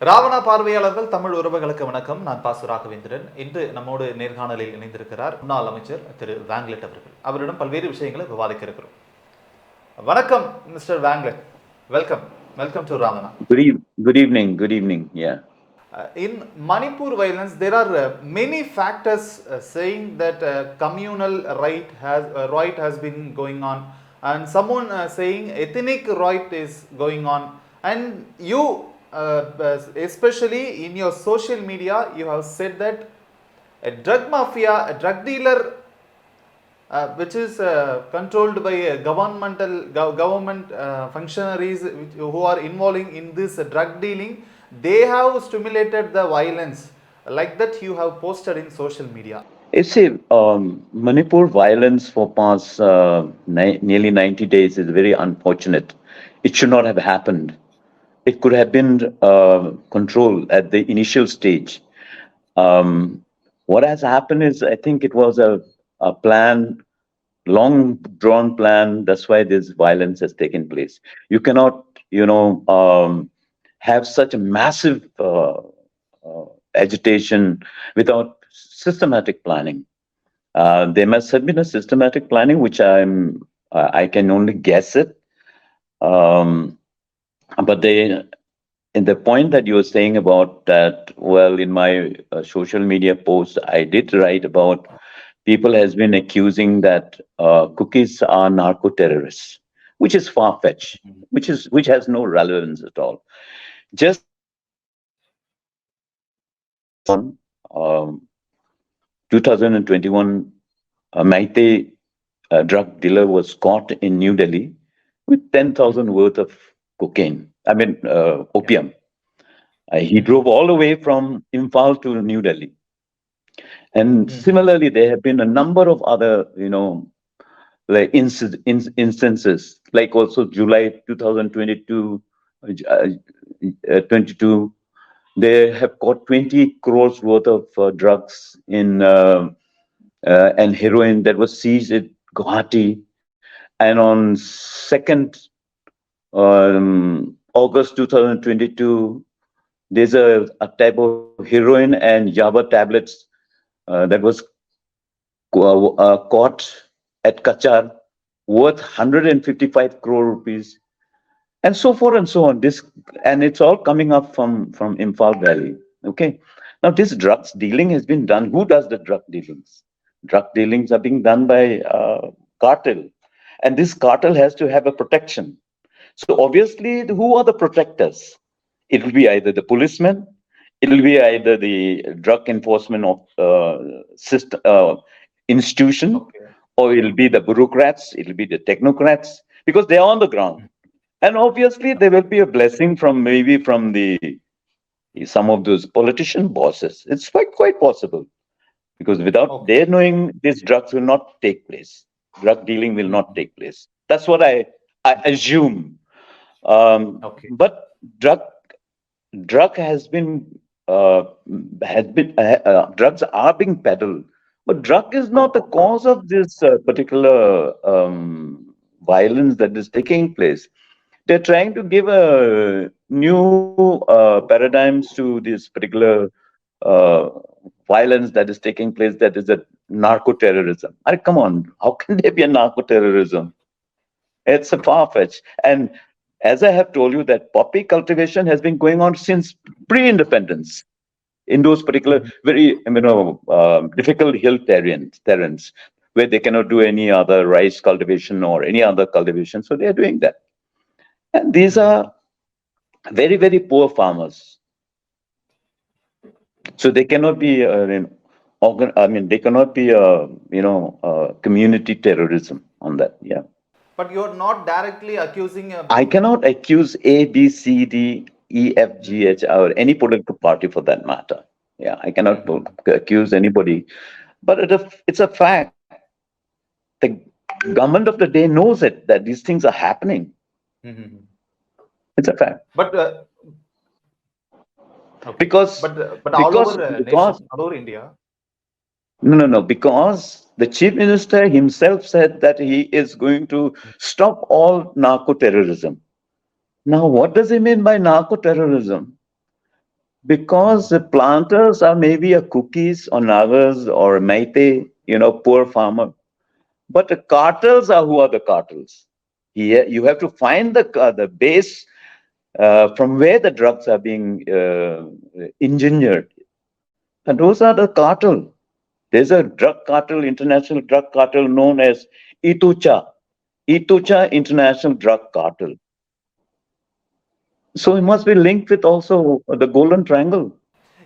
ராவணா பார்வையாளர்கள் தமிழ் உறவுகளுக்கு வணக்கம். நான் பாசு ராகவேந்திரன். இன்று நம்மோடு நேர்காணலில் இணைந்திருக்கிறார் முன்னாள் அமைச்சர் திரு வாங்லெட் அவர்கள். அவரிடம் பல்வேறு விஷயங்களை விவாதிக்க இருக்கிறோம். வணக்கம் மிஸ்டர் வாங்லெட். Welcome. Welcome to Ravana. Good evening. Yeah. In Manipur violence, there are many factors saying that communal right has been going on, and someone saying ethnic right is going on, and you, especially in your social media, you have said that a drug mafia, a drug dealer, which is controlled by government functionaries who are involving in this drug dealing, they have stimulated the violence. Like that you have posted in social media. You see, Manipur violence for past nearly 90 days is very unfortunate. It should not have happened. It could have been controlled at the initial stage. What has happened is, I think it was a plan, long drawn plan. That's why this violence has taken place. You cannot, have such a massive agitation without systematic planning. There must have been a systematic planning, which I can only guess it. But in the point that you were saying about that, well, in my social media post, I did write about people has been accusing that cookies are narco terrorists, which is far-fetched, which has no relevance at all. Just 2021, a Maite drug dealer was caught in New Delhi with 10,000 worth of cocaine. Opium. He drove all the way from Imphal to New Delhi. And similarly, there have been a number of other, like instances, like also July 2022, 22, they have got 20 crores worth of drugs and heroin that was seized at Guwahati. And on 2nd August 2022, there's a type of heroin and Java tablets that was caught at Kachar, worth 155 crore rupees, and so forth and so on. And it's all coming up from Imphal Valley. Okay. Now this drugs dealing has been done. Who does the drug dealings? Drug dealings are being done by cartel, and this cartel has to have a protection. So obviously, who are the protectors? It will be either the policemen, it will be either the drug enforcement system institution, or it will be the bureaucrats, it will be the technocrats, because they are on the ground. And obviously, there will be a blessing from some of those politician bosses. It's quite possible, because without their knowing, these drugs will not take place. Drug dealing will not take place. That's what I assume. But drugs are being peddled, but drug is not the cause of this particular violence that is taking place. They're trying to give a new paradigms to this particular violence that is taking place. That is a narco terrorism. Come on, how can there be a narco terrorism? It's a far-fetched. And as I have told you, that poppy cultivation has been going on since pre-independence in those particular very difficult hill terrains where they cannot do any other rice cultivation or any other cultivation. So they are doing that. And these are very, very poor farmers. So they cannot be they cannot be community terrorism on that. Yeah. But you're not directly accusing. I cannot accuse A, B, C, D, E, F, G, H, or any political party for that matter. Yeah, I cannot accuse anybody. But it's a fact. The government of the day knows it, that these things are happening. It's a fact. But because all over India. No, because the chief minister himself said that he is going to stop all narco terrorism. Now, what does he mean by narco terrorism? because the planters are maybe a cookies or Nagas or Maite, poor farmer. But the cartels are who are the cartels. Here you have to find the base from where the drugs are being engineered, and those are the cartel. There's a drug cartel, international drug cartel known as Itucha, Itucha International Drug Cartel. So it Okay. must be linked with also the Golden Triangle.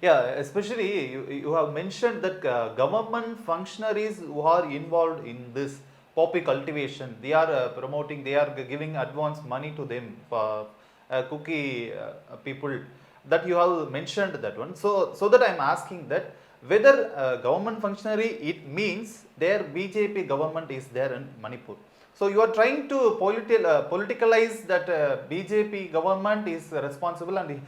Yeah, especially you have mentioned that government functionaries who are involved in this poppy cultivation, they are promoting, they are giving advance money to them, cookie people, that you have mentioned that one. So that I am asking that whether government functionary, it means their BJP government is there in Manipur. So you are trying to politicalize that BJP government is responsible, and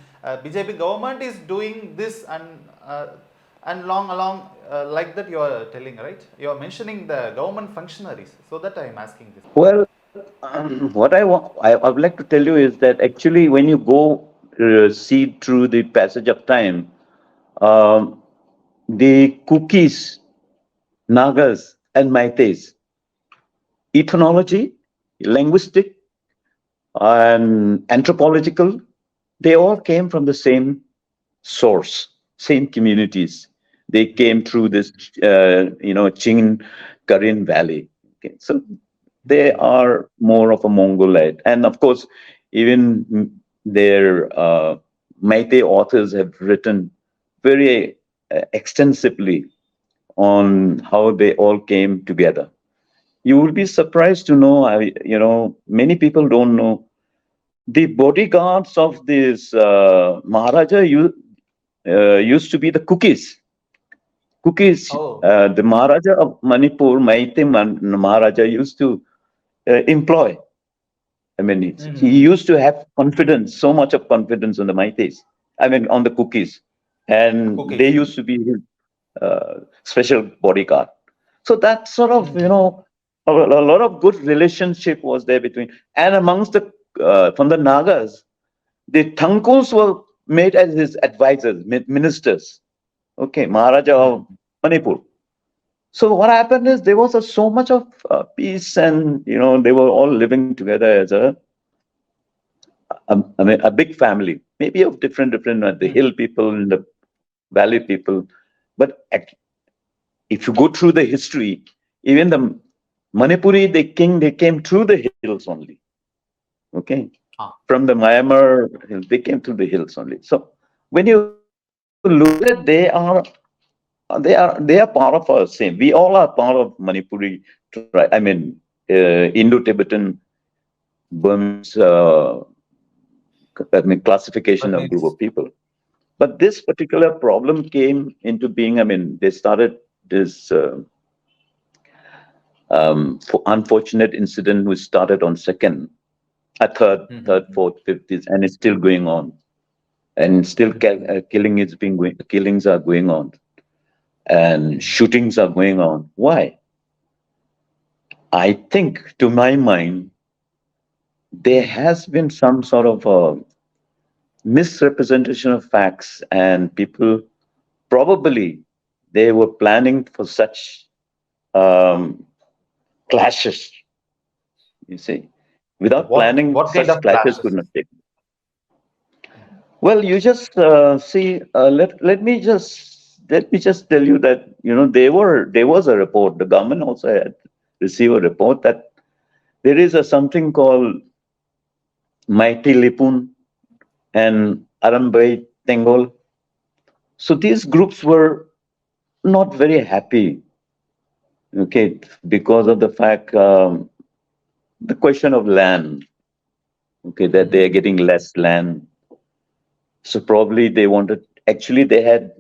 BJP government is doing this, and long along like that you are telling, right? You are mentioning the government functionaries. So that I am asking this. Well, what I would like to tell you is that actually, when you go see through the passage of time, um, the cookies, Nagas, and Maites, ethnology, linguistic, and anthropological, they all came from the same source, same communities. They came through this, Chin Karin Valley. Okay, so they Okay. are more of a Mongolite, and of course, even their Meitei authors have written very extensively on how they all came together. You will be surprised to know, many people don't know the bodyguards of this Maharaja used to be the cookies. Cookies, Oh. the Maharaja of Manipur, Maharaja used to employ. I mean, he Mm-hmm. used to have confidence, so much of confidence on the Maites. I mean, on the cookies, and they Cookies. used to be his special bodyguard. So that sort of, Mm-hmm. a lot of good relationship was there between, and amongst the from the Nagas, the Thankuls were made as his advisors, ministers. Okay, Maharaja of Mm-hmm. Manipur. So what happened is there was so much of peace, and they were all living together as a big family, maybe of different the Mm-hmm. hill people and the valley people. But if you go through the history, even the Manipuri, they came through the hills only. Okay, Ah. from the Myanmar, they came through the hills only. So when you look at it, they are part of our same. We all are part of Manipuri tribe. I mean, Indo-Tibetan Burmese. Classification of group Permits. of people. But this particular problem came into being. I mean, they started this unfortunate incident, which started on second, third, Mm-hmm. fourth, fifth, and it's still going on, and still Mm-hmm. killings are going on, and Mm-hmm. shootings are going on. Why? I think, to my mind, there Mm-hmm. has been some sort of misrepresentation of facts, and people probably they were planning for such um, clashes. You see, Okay. without planning, What kind such of clashes could clashes? not take. Well, you just see. Let me just tell you that there was a report. The government also had received a report that there is a something called Mighty Lipun and Arambai Tengol. So these groups were not very happy. Okay, because of the fact, the question of land. Okay, that they are Mm-hmm. getting less land. So probably they wanted. Actually, they had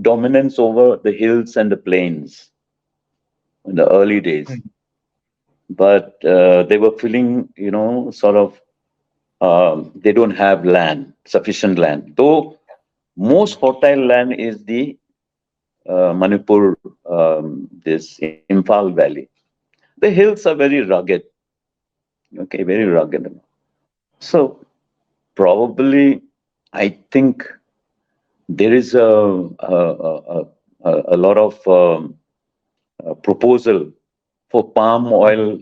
dominance over the hills and the plains in the early days, but they were feeling, sort of, they don't have land, sufficient land. Though most fertile land is the Manipur, this Imphal Valley. The hills are very rugged. Okay, very Yeah. rugged. So probably, I think there is a lot of proposal for palm Mhm. oil,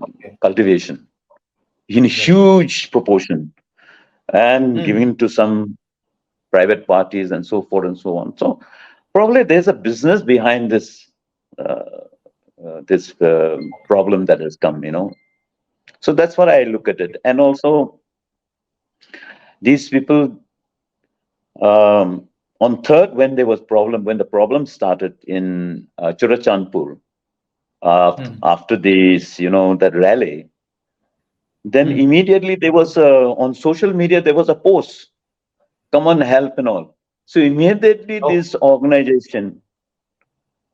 Okay. cultivation in Yes. huge proportion and Mhm. given to some private parties and so forth and so on. So probably there's a business behind this problem that has come. So that's what I look at it. And also these people on third, when the problem started in Churachandpur, Mhm. after this, that rally, then Mhm. immediately there was on social media there was a post, come on, help and all. So Oh. immediately this organization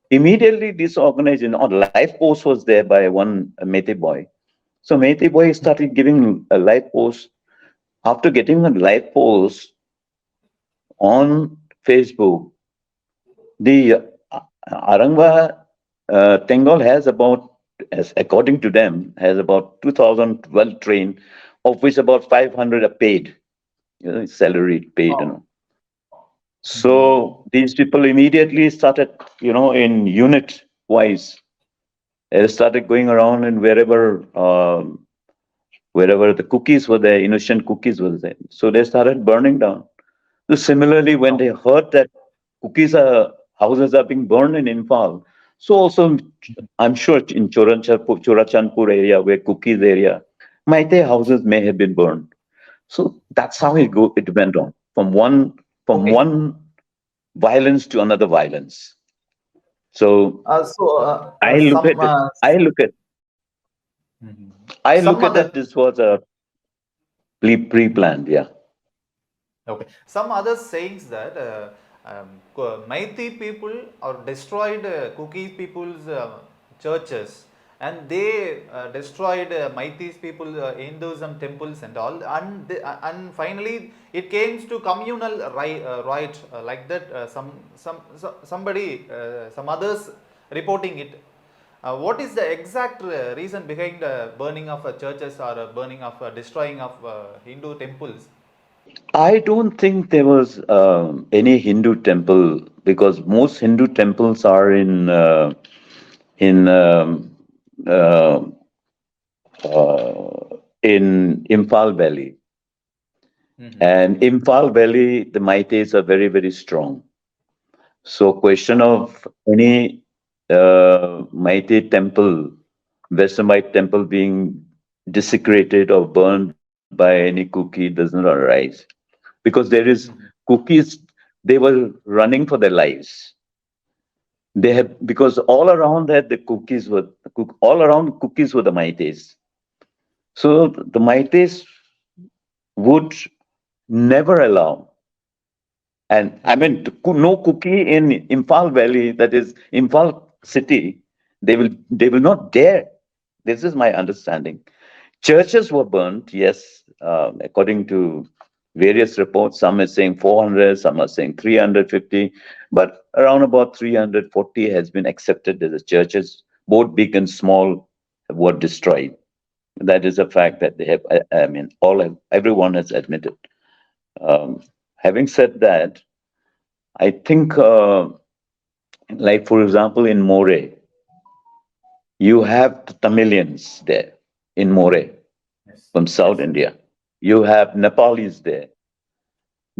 on live post was there by one Methi boy. So Methi boy started giving a live post. After getting a live post on Facebook, the Arangwa Tengal has about, as according to them, has about 2,000 well trained, of which about 500 are paid, salaried, paid. Oh. Mhm. So these people immediately started, in unit wise, they started going around and wherever the cookies were there, innocent cookies were there. So they started burning down. So similarly, when Oh. they heard that houses are being burned in Imphal, so also I'm sure in Chorachandpur area, where cookies area, Maite houses may have been burned. So that's how it went on from Okay. one violence to another violence. So So I look some at it. I look at mhm. I Some look at other that this was a pre-planned. Yeah. Okay. Some others sayings that Maithi people or destroyed Kuki people's churches, and they destroyed Maithi's people Hinduism temples and all, and and finally it came to communal riot like that. Somebody some others reporting it. What is the exact reason behind burning of churches or burning of destroying of Hindu temples? I don't think there was any Hindu temple because most Hindu temples are in uh, in Imphal Valley, Mhm. and Imphal Valley the Maites are very very strong. So question Oh, of any Maite temple, Westernite temple being desecrated or burned by any cookie does not arise because there is mhm. cookies. They were running for their lives. They have because all around that the cookies were all around cookies were the Maites. So the Maites would never allow. And I Okay. mean, no cookie in Imphal Valley, that is Imphal city, they will not dare. This is my understanding. Churches were burnt, yes, according to various reports. Some are saying 400, some are saying 350, but around about 340 has been accepted that the churches, both big and small, were destroyed. That is a fact that they have. I mean, everyone has admitted. Um, Having said that, I think, like for example, in More, you have the Tamilians there in More Yes. from South Yes. India. You have Nepalis there.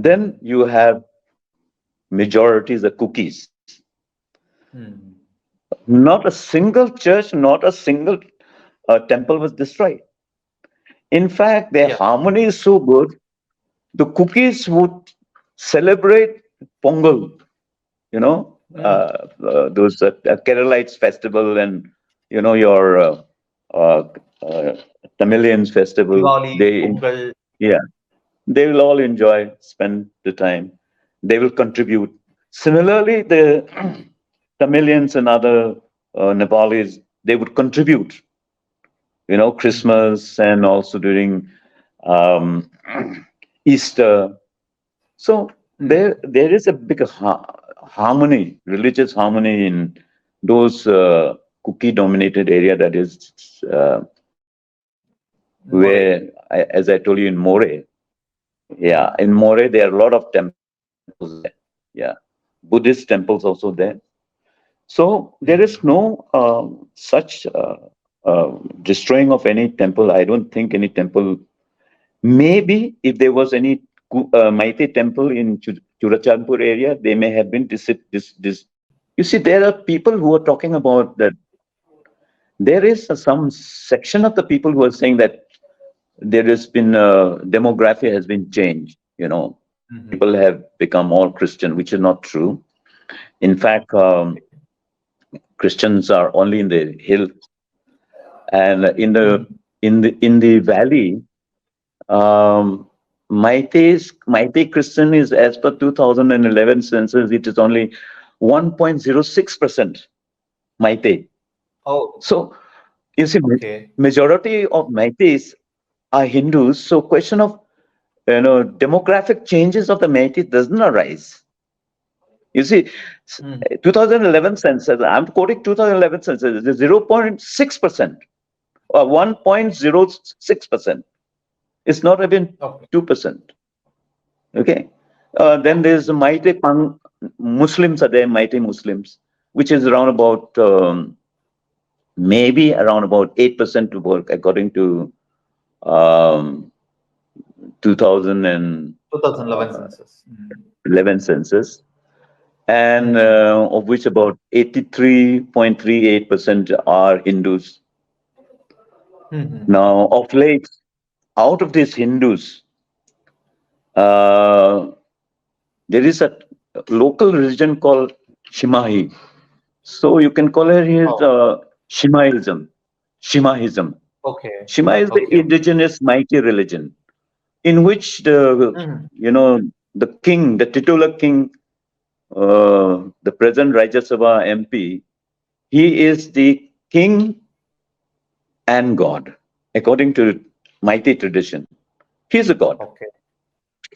Mhm. Then you have majorities the cookies. Mhm. Not a single church, not a single temple was destroyed. In fact, their Yeah. harmony is so good. The cookies would celebrate Pongal, Mhm. those Keralites festival and your uh, uh, Tamilians festival. Diwali, Pongal. Yeah, they will all enjoy, spend the time. They will contribute. Similarly, the Tamilians and other Nepalis, they would contribute. Mhm. Christmas and also during um, Easter. So Mhm. there is a big harmony, religious harmony in those cookie-dominated area. That is where, More. as I told you, in More. Yeah, Mhm. in More there are a lot of temples. temples there. Yeah, Buddhist temples also there. So there is no such destroying of any temple. I don't think any temple. Maybe if there was any Maite temple in Churachandpur area, they may have been this. You see, there are people who are talking about that. There is some section of the people who are saying that there has been demography has been changed. People have become all Christian, which is not true. In fact, Christians are only in the hill and in the valley. Maite Christian is, as per 2011 census, it is only 1.06% Maite. Oh, So you see, okay. majority of Maites are Hindus. So question of demographic changes of the Metis doesn't arise. You see, 2011 census, I'm quoting 2011 census, is 0.6% or 1.06%. It's not even Okay. 2%. Okay. Then there's Maite Muslims are there, Maite Muslims, which is around about maybe around about 8% to work according to um, 2011 2011 census. census, and of which about 83.38% are Hindus. Now, of late, out of these Hindus, uh, there is a local religion called Shimahi. So you can call it his Oh, Shimahism. Shimahism. okay. Shima is the Okay. Okay. indigenous mighty religion in which the king, the titular king, the present Rajya Sabha MP, he is the king and God, according to mighty tradition. He is a God. Okay.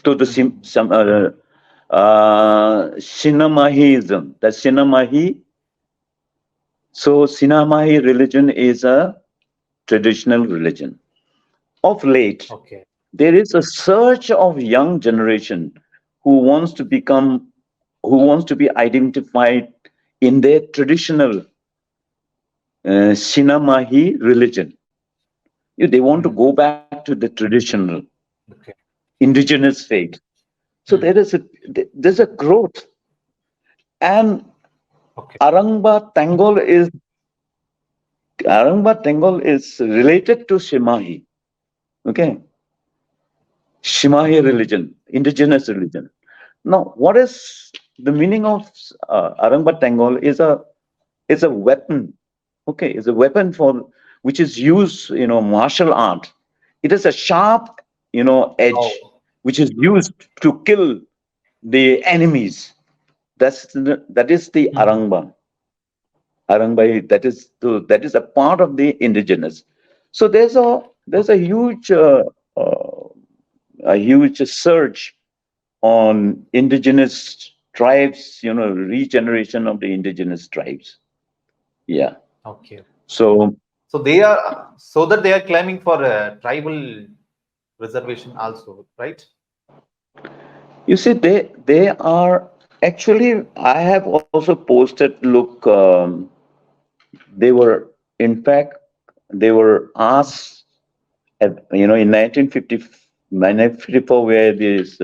So the Sinamahism, the Sinamahi. So Sinamahi religion is a traditional religion. Of late, Okay. there is a surge of young generation who wants to become, who wants to be identified in their traditional Sinamahi religion. They want to go back to the traditional Okay. indigenous faith. So there's a growth, and Okay. Arangba Tengol is related to Shimahi. Okay, Shimahi religion, indigenous religion. Now, what is the meaning of Arangba Tengol? Is a weapon. Okay, is a weapon for which is used, martial art. It is a sharp, edge Oh. which is used to kill the enemies. That is the Arangba. Arangba. That is a part of the indigenous. So there's uh, a huge surge on indigenous tribes. Regeneration of the indigenous tribes. Yeah. Okay. So So they are so that they are claiming for a tribal reservation also, right? you see, they are actually. I have also posted. Look, they were in fact they were asked in 1954 where this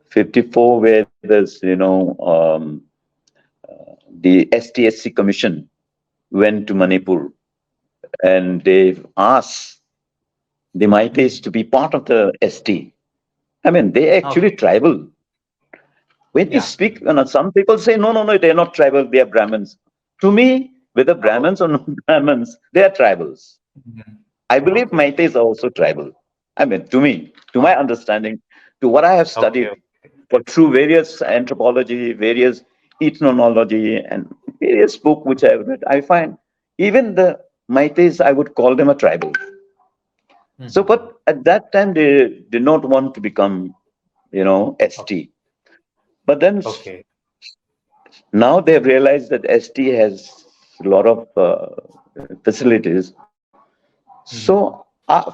54 where there's the STSC commission went to Manipur and they've asked the Maites to be part of the ST. I mean, they actually Okay. tribal. When you Yeah. speak, some people say, no, no, no, they're not tribal, they are Brahmins. To me, whether Oh. Brahmins or not Brahmins, they are tribals. I believe Okay. Meiteis are also tribal. I mean, to me, to my Oh. understanding, to what I have Okay. studied for through various anthropology, various ethnology, and various books which I have read, I find even the Meiteis, I would call them a tribal. So, but at that time, they did not want to become, ST. But then Okay. now they've realized that ST has a lot of facilities. So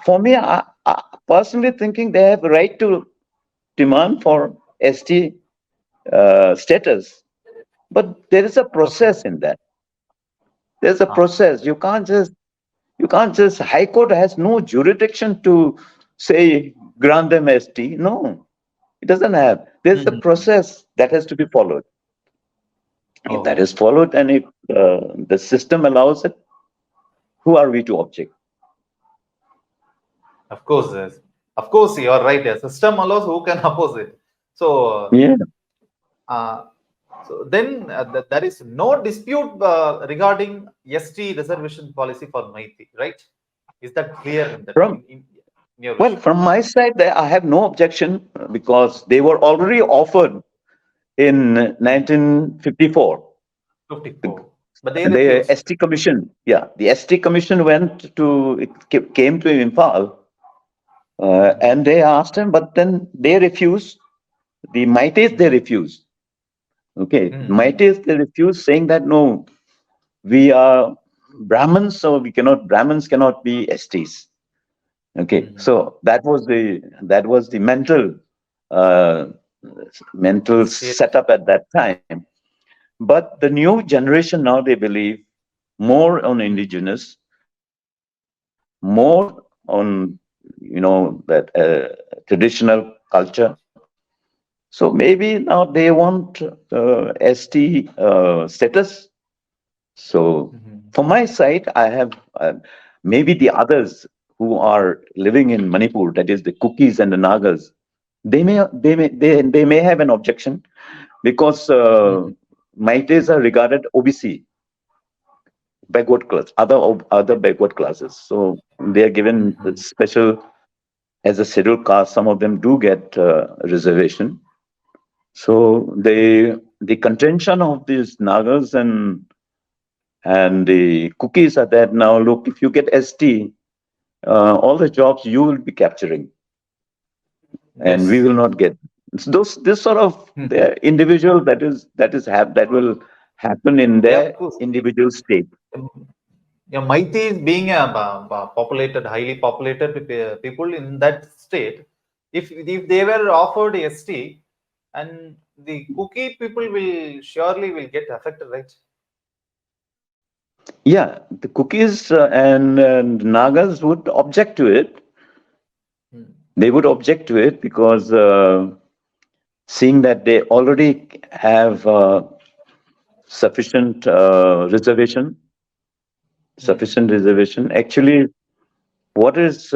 for me, personally thinking they have a right to demand for ST status, but there is a Okay. process in that. There's a Ah. process. You can't just High Court has no jurisdiction to say grant them ST. No, it doesn't have. There's a Mhm. process that has to be followed. If that Oh, is followed, and if the system allows it, who are we to object? of course, yes. Of course, you are right. A system allows, who can oppose it? So, Yeah. uh, there is no dispute regarding ST reservation policy for Maiti, right? Is that clear in that From in your Well, vision? from my side, I have no objection because they were already offered in Hmm. 1954. 54, but they The refused. ST Commission, yeah, the ST Commission came to Imphal, and Mhm. they asked him, but then they refused. The Maites, they Mhm. refused. Okay, Mhm. Maites, they refused, saying that no, we are Brahmins, so Brahmins cannot be STs. Okay, Mhm. so that was the uh, mental State. setup at that time. But the new generation now, they believe more on Mhm. indigenous, more on that traditional culture. So maybe now they want ST status. So Mhm. from my side, I have maybe the others who are living in Manipur, that is the Kukis and the Nagas, they may have an objection because Mhm. Maites are regarded OBC, backward class, other Yes. backward classes. So they are given the Mhm. special as a scheduled caste. Some of them do get reservation. So the contention of these Nagas and the cookies are that now look, if you get ST, all the jobs you will be capturing, and we Yes. will not get. It's those this sort of Mhm. the individual that will happen in Yeah, of their course. individual state. Um, Yeah, Maiti is being a populated, highly populated people in that state. If they were offered ST, and the cookie people will surely will get affected, right? Yeah, the cookies and Nagas would object to it. Hmm. They would object to it because seeing that they already have sufficient Hmm. reservation. Actually, what is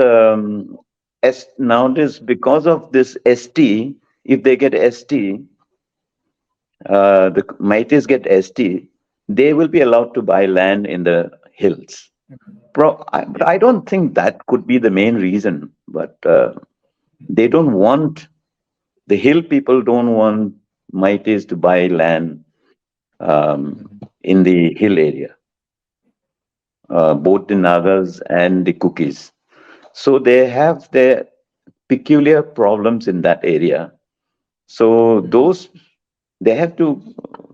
nowadays because of this ST, if they get ST, the Maitis get ST, they will be allowed to buy land in the hills. But Yes. I don't think that could be the main reason. But they don't want the hill people don't want Maitis to buy land Mhm. in the hill area, both the Okay. Nagas and the Cookies. So they have their peculiar problems in that area. So Mhm. those they have to,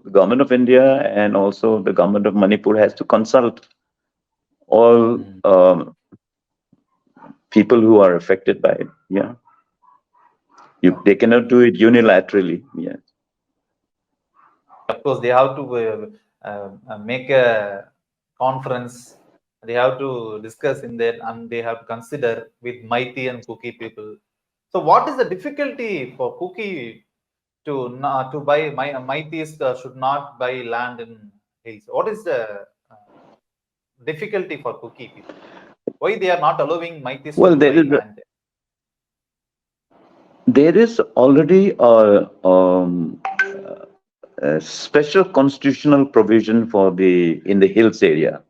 the government of India and also the government of Manipur has to consult all Mhm. people who are affected by it. Yeah, they Okay. cannot do it unilaterally. Yeah. Of course, they have to make a conference. They have to discuss in that, and they have to consider with Mighty and Cookie people. So, what is the difficulty for Cookie to buy? Mighty's should not buy land in hills. What is the difficulty for Cookie people? Why they are not allowing Mighty's Well, to buy land there? there is already a special constitutional provision for the in the hills area.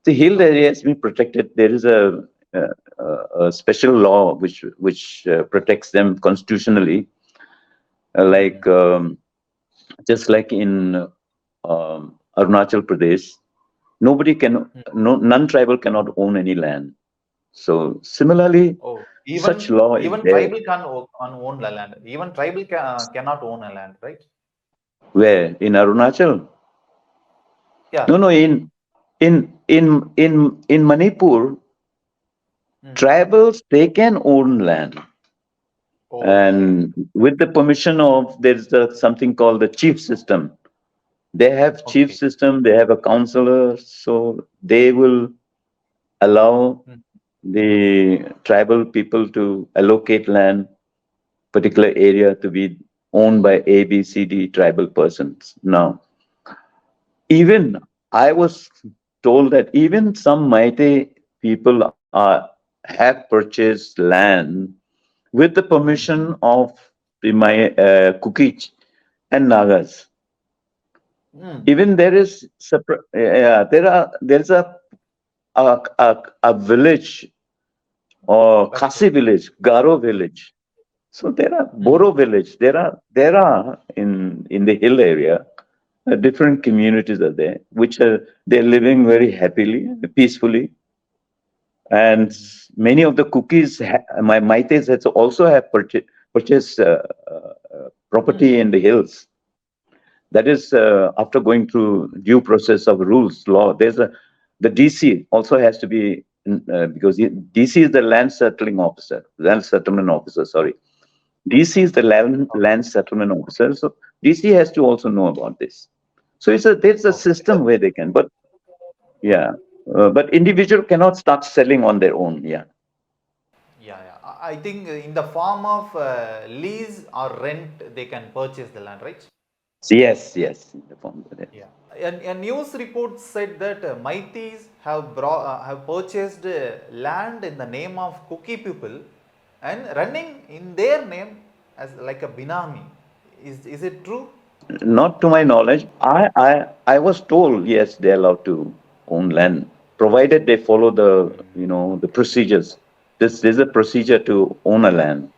The hill Okay. area has been protected. There is a special law which protects them constitutionally, like Mhm. just like in Arunachal Pradesh, nobody can, no, non-tribal cannot own any land. So similarly, Oh, such law is even there. tribal can own the land. Even tribal cannot own a land, right? Where in Arunachal? Yeah. No, no. In Manipur, Hmm. tribals they can own land. Okay. And with the permission of, there's something called the chief system. They have chief Okay. system, they have a counselor, so they will allow Mm. the tribal people to allocate land, particular area to be owned by A, B, C, D tribal persons. Now, even I was told that even some Meitei people have purchased land with the Mm. permission of the Kukich and Nagas. Mm. Even there is there's a village or Okay. Khasi village, Garo village. So there are Mm. Boro village. There are in the hill area different communities are there, which are they're living very happily, peacefully, and Mm. many of the cookies, my Maites has also have purchased Mm. property in the hills. That is after going through due process of rules law. The DC also has to be because DC is the land settlement officer. Sorry, DC is the land settlement officer. So DC has to also know about this. So there's a Okay. system where they can, but yeah, but individual cannot start selling on their own. Yeah. Yeah, yeah. I think in the form of lease or rent, they can purchase the land, right? Yes, yes. In the form of that. Yeah. A news report said that Maitis have purchased land in the name of Kuki people and running in their name as like a binami. Is it true? Not to my knowledge. I was told yes, they're allowed to own land, provided they follow the procedures. There's a procedure to own a land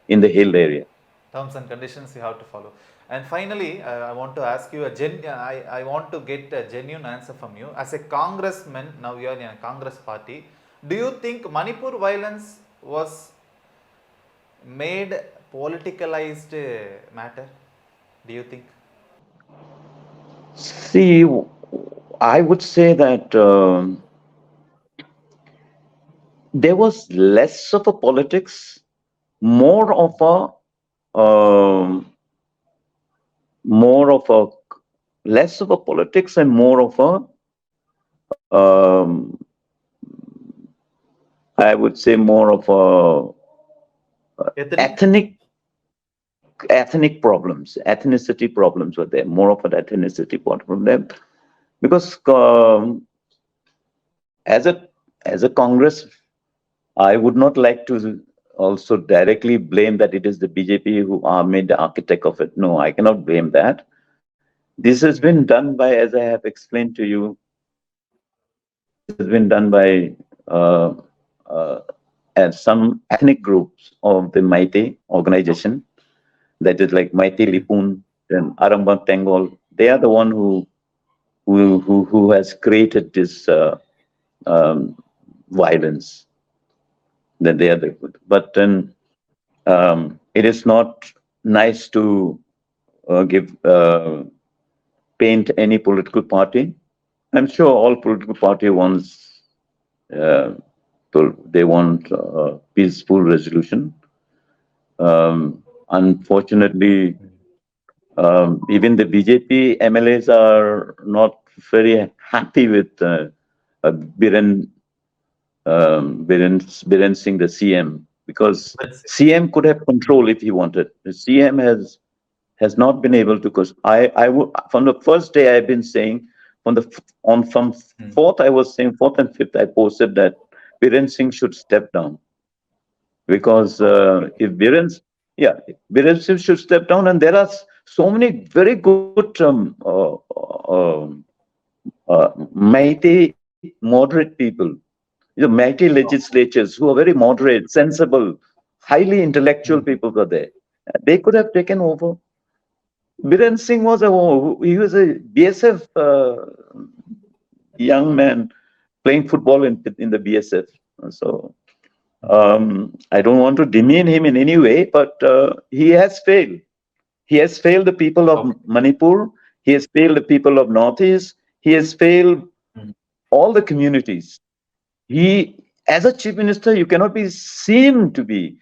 in the hill area. Terms and conditions you have to follow. And finally, I want to ask you I want to get a genuine answer from you. As a congressman, now you are in a Congress party, do you think Manipur violence was made politicalized matter? Do you think? See, I would say that there was less of a politics, more of more of a less of a politics and more of um, I would say more of Ethnic? ethnic ethnicity problems were there, more of an ethnicity problem there, because as a Congress, I would not like to also directly blame that it is the BJP who are made the architect of it. No, I cannot blame that. This has Mm. been done by, as I have explained to you, this has been done by uh, uh, and some ethnic groups of the Maite organization, that is like Maite Mm. Lipun, then Arambang Tengol. They are the one who has created this um, violence. That they are the, but then it is not nice to give paint any political party. I'm sure all political party wants uh, they want peaceful resolution. Unfortunately, even the BJP MLAs are not very happy with Biren Biren Singh, the CM, because That's it. CM could have control if he wanted. The CM has not been able to. Because from the first day I've been saying, from Mm. fourth I was saying, fourth and fifth I posted that Biren Singh should step down, because Okay. yeah, Biren Singh should step down, and there are so many very good mighty moderate people, mighty legislatures who are very moderate, sensible, highly intellectual Mm. people were there. They could have taken over. Biren Singh was a BSF young man playing football in the BSF. So I don't want to demean him in any way, but he has failed. He has failed the people of Okay. Manipur. He has failed the people of Northeast. He has failed Mm. all the communities. He, as a chief minister, you cannot be seen to be.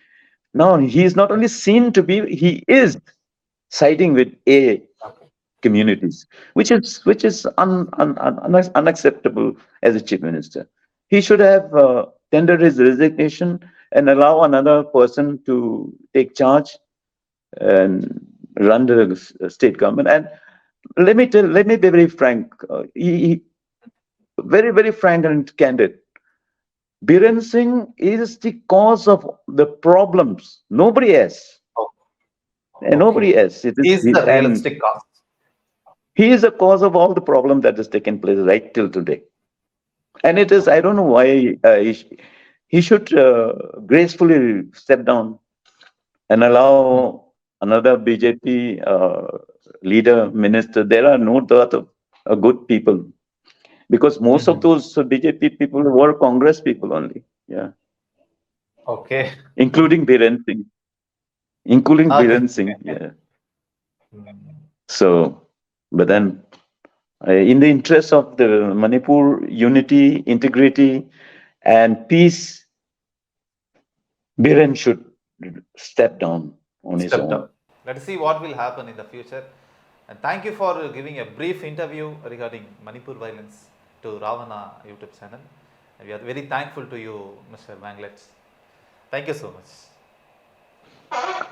Now he is not only seen to be, he is siding with A Okay. communities, which is unacceptable as a chief minister. He should have tendered his resignation and allow another person to take charge and run the state government. And let me be very frank, very frank and candid. Biren Singh is the cause of the problems. Nobody else. Oh, And nobody okay. else. It is, Is the and realistic cost. he is the cause of all the problem that has taken place right till today. And it is, I Okay. don't know why he should gracefully step down and Hmm. allow another BJP leader, minister. There are no doubt of good people because most of Hmm. those BJP people were Congress people only. Yeah, Okay. including Biren Singh. Including Okay. Biren Singh. Yeah. Hmm. So, but then in the interest of the Manipur unity, integrity, and peace, Biren should step down on his Stepped own. up. Let's see what will happen in the future. And thank you for giving a brief interview regarding Manipur violence to Ravana YouTube channel. And we are very thankful to you, Mr. Manglet. Thank you so much.